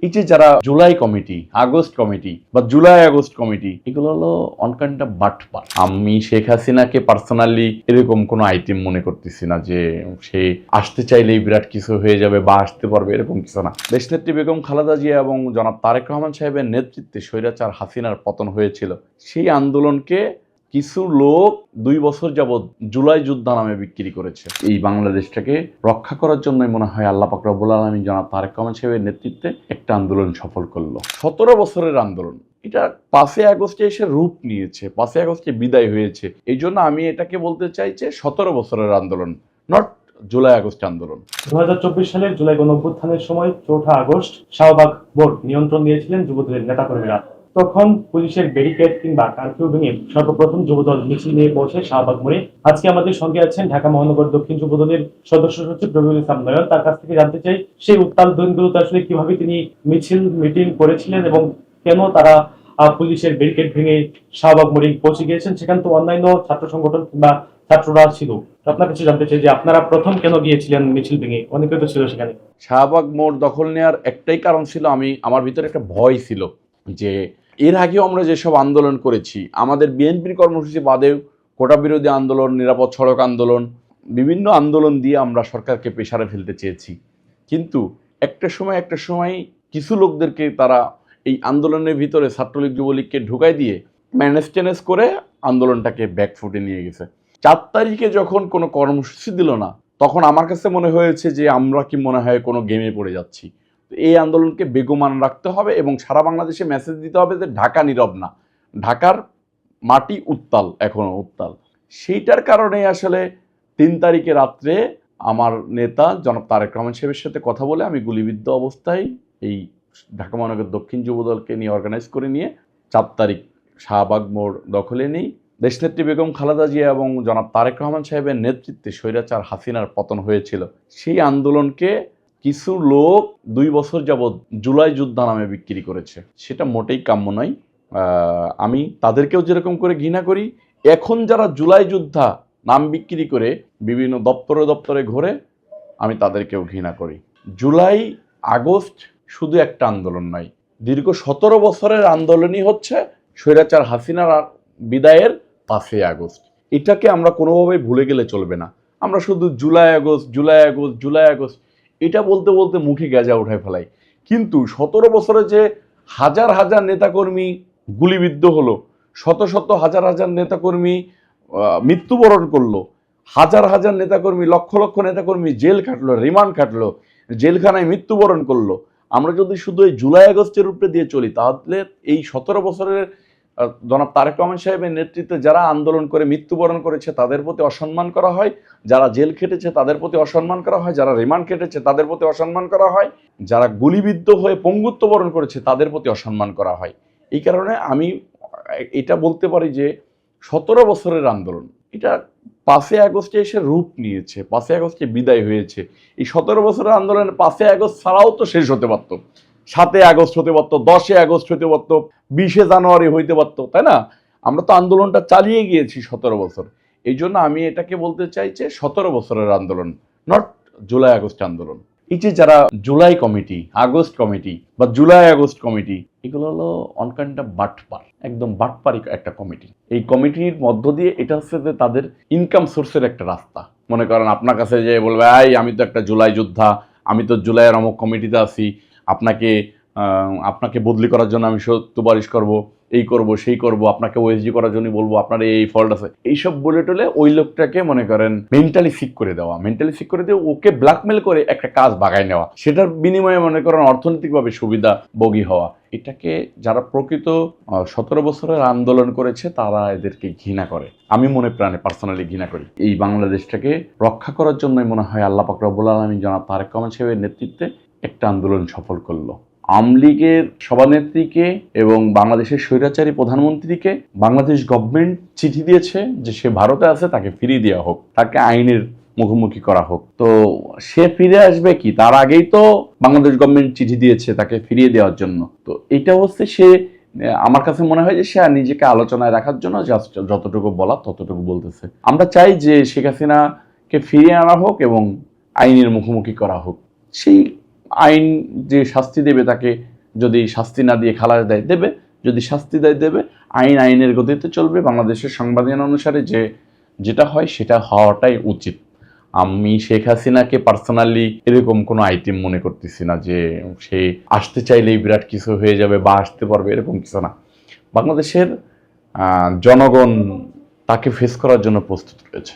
এই যে যারা জুলাই কমিটি, আগস্ট কমিটি বা জুলাই আগস্ট কমিটি, এগুলো হলো অনকাইন্ড অফ বাটপার। আমি শেখ হাসিনাকে পার্সোনালি এরকম কোনো আইটেম মনে করতেছি না যে সে আসতে চাইলেই বিরাট কিছু হয়ে যাবে বা আসতে পারবে, এরকম কিছু না। দেশনেত্রী বেগম খালেদা জিয়া এবং জনাব তারেক রহমান সাহেবের নেতৃত্বে স্বৈরাচার হাসিনার পতন হয়েছিল। সেই আন্দোলনকে কিছু লোক 2 বছর যাবৎ জুলাই যোদ্ধা নামে বিক্রি করেছে। এই বাংলাদেশটাকে রক্ষা করার জন্যই মনে হয় আল্লাহ পাক রব্বুল আলামিন জনাব তারেক রহমান সাহেবের নেতৃত্বে একটা আন্দোলন সফল করলো। 17 বছরের আন্দোলন, এটা 5 আগস্টে এসে রূপ নিয়েছে, 5 আগস্টে বিদায় হয়েছে। এই জন্য আমি এটাকে বলতে চাই যে 17 বছরের আন্দোলন, নট জুলাই আগস্ট আন্দোলন। 2024 সালের জুলাই গণঅভ্যুত্থানের সময় 4 আগস্ট শাহবাগ মোড় নিয়ন্ত্রণ নিয়েছিলেন যুবদলের নেতাকর্মীরা। তখন পুলিশের ব্যারিকেড কিংবা কারফিউ ভেঙে সর্বপ্রথম যুবদল মিছিল নিয়ে পৌঁছে শাহবাগ মোড়ে। আজকে আমাদের সঙ্গে আছেন ঢাকা মহানগর দক্ষিণ যুবদলের সদস্য সচিব রবিউল ইসলাম নয়ন। তার কাছ থেকে জানতে চাই সেই উত্তাল দিনগুলোতে আসলে কিভাবে তিনি মিটিং করেছিলেন এবং কেন তারা পুলিশের ব্যারিকেড ভেঙে শাহবাগ মোড়ে পৌঁছে গিয়েছেন। সেখানে তো অন্যান্য ছাত্র সংগঠন কিংবা ছাত্ররা ছিল। আপনার কাছে জানতে চাই যে আপনারা প্রথম কেন গিয়েছিলেন মিছিল ভেঙে? অনেকে তো ছিল সেখানে। শাহবাগ মোড় দখল নেওয়ার একটাই কারণ ছিল, আমার ভিতরে একটা ভয় ছিল যে এর আগেও আমরা যেসব আন্দোলন করেছি, আমাদের বিএনপির কর্মসূচি বাদেও কোটা বিরোধী আন্দোলন, নিরাপদ সড়ক আন্দোলন, বিভিন্ন আন্দোলন দিয়ে আমরা সরকারকে প্রেসারে ফেলতে চেয়েছি। কিন্তু একটা সময় কিছু লোকদেরকে তারা এই আন্দোলনের ভিতরে ছাত্রলীগ যুবলীগকে ঢুকাই দিয়ে ম্যানেজ করে আন্দোলনটাকে ব্যাকফুটে নিয়ে গেছে। 4 তারিখে যখন কোনো কর্মসূচি দিল না, তখন আমার কাছে মনে হয়েছে যে আমরা কি মনে হয় কোনো গেমে পড়ে যাচ্ছি। এই আন্দোলনকে বেগমান রাখতে হবে এবং সারা বাংলাদেশে মেসেজ দিতে হবে যে ঢাকা নীরব না, ঢাকার মাটি উত্তাল, এখনো উত্তাল। সেইটার কারণে আসলে 3 তারিখে রাত্রে আমার নেতা জনাব তারেক রহমান সাহেবের সাথে কথা বলে আমি গুলিবিদ্ধ অবস্থায় এই ঢাকা মহানগর দক্ষিণ যুবদলকে নিয়ে অর্গানাইজ করে নিয়ে 4 তারিখ শাহবাগ মোড় দখলে নিই। দেশনেত্রী বেগম খালেদা জিয়া এবং জনাব তারেক রহমান সাহেবের নেতৃত্বে স্বৈরাচার হাসিনার পতন হয়েছিল। সেই আন্দোলনকে কিছু লোক 2 বছর যাবৎ জুলাই যোদ্ধা নামে বিক্রি করেছে, সেটা মোটেই কাম্য নয়। আমি তাদেরকেও যেরকম করে ঘৃণা করি, এখন যারা জুলাই যোদ্ধা নাম বিক্রি করে বিভিন্ন দপ্তরে ঘোরে, আমি তাদেরকেও ঘৃণা করি। জুলাই আগস্ট শুধু একটা আন্দোলন নয়, দীর্ঘ 17 বছরের আন্দোলনই হচ্ছে স্বৈরাচার হাসিনার বিদায়ের 5 আগস্ট। এটাকে আমরা কোনোভাবেই ভুলে গেলে চলবে না। আমরা শুধু জুলাই আগস্ট এটা বলতে বলতে মুখে গেজা উঠায় ফেলাই, কিন্তু 17 বছরে যে হাজার হাজার নেতাকর্মী গুলিবিদ্ধ হলো, শত হাজার নেতাকর্মী মৃত্যুবরণ করলো, হাজার হাজার নেতাকর্মী, লক্ষ লক্ষ নেতাকর্মী জেল খাটলো, রিমান্ড খাটলো, জেলখানায় মৃত্যুবরণ করলো। আমরা যদি শুধু এই জুলাই আগস্টের উপরে দিয়ে চলি, তাহলে এই 17 বছরের জনাব তারেক রহমান সাহেবের নেতৃত্বে যারা আন্দোলন করে মৃত্যুবরণ করেছে তাদের প্রতি অসম্মান করা হয়, যারা জেল খেটেছে তাদের প্রতি অসম্মান করা হয়, যারা রিমান্ড খেটেছে তাদের প্রতি অসম্মান করা হয়, যারা গুলিবিদ্ধ হয়ে পঙ্গুত্ব বরণ করেছে তাদের প্রতি অসম্মান করা হয়। এই কারণে আমি এটা বলতে পারি যে 17 বছরের আন্দোলন, এটা 5 আগস্টে এসে রূপ নিয়েছে, 5 আগস্টে বিদায় হয়েছে। এই 17 বছরের আন্দোলনে 5 আগস্ট ছাড়াও তো শেষ হতে পারত, 7 আগস্ট হতে পারত, 10 আগস্ট হতে পারত, 20 জানুয়ারি হইতে পারত, তাই না? আমরা তো আন্দোলনটা চালিয়ে গিয়েছি 17 বছর। এই জন্য আমি এটাকে বলতে চাই যে 17 বছরের আন্দোলন, নট জুলাই আগস্ট আন্দোলন। এই যে যারা জুলাই কমিটি, আগস্ট কমিটি বা জুলাই আগস্ট কমিটি, এগুলো হলো অনকাইন্ড অফ বাটপার, একদম বাটপারি একটা কমিটি। এই কমিটির মধ্য দিয়ে এটা হচ্ছে যে তাদের ইনকাম সোর্সের একটা রাস্তা। মনে করেন আপনার কাছে যে বলবে, আমি তো একটা জুলাই যোদ্ধা, আমি তো জুলাইয়ের অমুক কমিটিতে আছি, আপনাকে বদলি করার জন্য আমি সুপারিশ করব, এই করব সেই করব, আপনাকে ওএসজি করার জন্য বলবো, আপনার এই ফল্ট আছে, এইসব বলে টলে ওই লোকটাকে মনে করেন মেন্টালি সিক করে দিয়ে ওকে ব্ল্যাকমেল করে একটা কাজ বাগায় নেওয়া, সেটার বিনিময়ে মনে করেন অর্থনৈতিকভাবে সুবিধাভোগী হওয়া। এটাকে যারা প্রকৃত 17 বছরের আন্দোলন করেছে তারা এদেরকে ঘৃণা করে। আমি মনে প্রাণে পার্সোনালি ঘৃণা করি। এই বাংলাদেশটাকে রক্ষা করার জন্যই মনে হয় আল্লাহ পাক রব্বুল আলামিন জনাব তারেক রহমান সাহেবের নেতৃত্বে একটা আন্দোলন সফল করলো। আওয়ামী লীগের সভানেত্রীকে এবং বাংলাদেশের স্বৈরাচারী প্রধানমন্ত্রীকে বাংলাদেশ গভর্নমেন্ট চিঠি দিয়েছে যে সে ভারতে আছে, তাকে ফিরিয়ে দেওয়া হোক, তাকে আইনের মুখোমুখি করা হোক। তো সে ফিরে আসবে কি, তার আগেই তো বাংলাদেশ গভর্নমেন্ট চিঠি দিয়েছে তাকে ফিরিয়ে দেওয়ার জন্য। তো এটা হচ্ছে সে, আমার কাছে মনে হয় যে সে নিজেকে আলোচনায় রাখার জন্য জাস্ট যতটুকু বলা ততটুকু বলতেছে। আমরা চাই যে শেখ হাসিনাকে ফিরিয়ে আনা হোক এবং আইনের মুখোমুখি করা হোক। সেই আইন যে শাস্তি দেবে তাকে যদি শাস্তি না দিয়ে খালাস দেয় দেবে, যদি শাস্তি দেয় দেবে। আইন আইনের গতিতে চলবে। বাংলাদেশের সংবিধান অনুসারে যেটা হয় সেটা হওয়াটাই উচিত। আমি শেখ হাসিনাকে পার্সোনালি এরকম কোনো আইটেম মনে করতেছি না যে সে আসতে চাইলেই বিরাট কিছু হয়ে যাবে বা আসতে পারবে, এরকম কিছু না। বাংলাদেশের জনগণ তাকে ফেস করার জন্য প্রস্তুত রয়েছে।